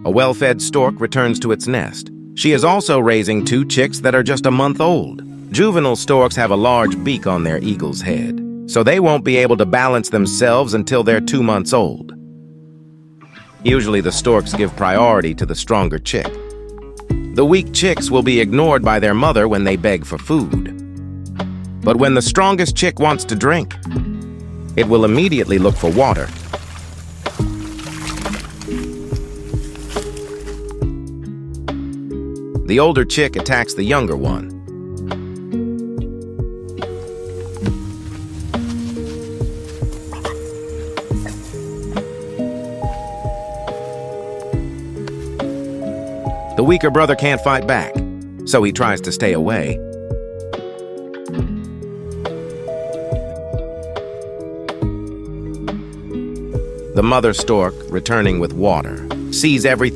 A well-fed stork returns to its nest. She is also raising 2 chicks that are just a month old. Juvenile storks have a large beak on their eagle's head, so they won't be able to balance themselves until they're 2 months old. Usually the storks give priority to the stronger chick. The weak chicks will be ignored by their mother when they beg for food. But when the strongest chick wants to drink, it will immediately look for water. The older chick attacks the younger one. The weaker brother can't fight back, so he tries to stay away. The mother stork, returning with water, sees everything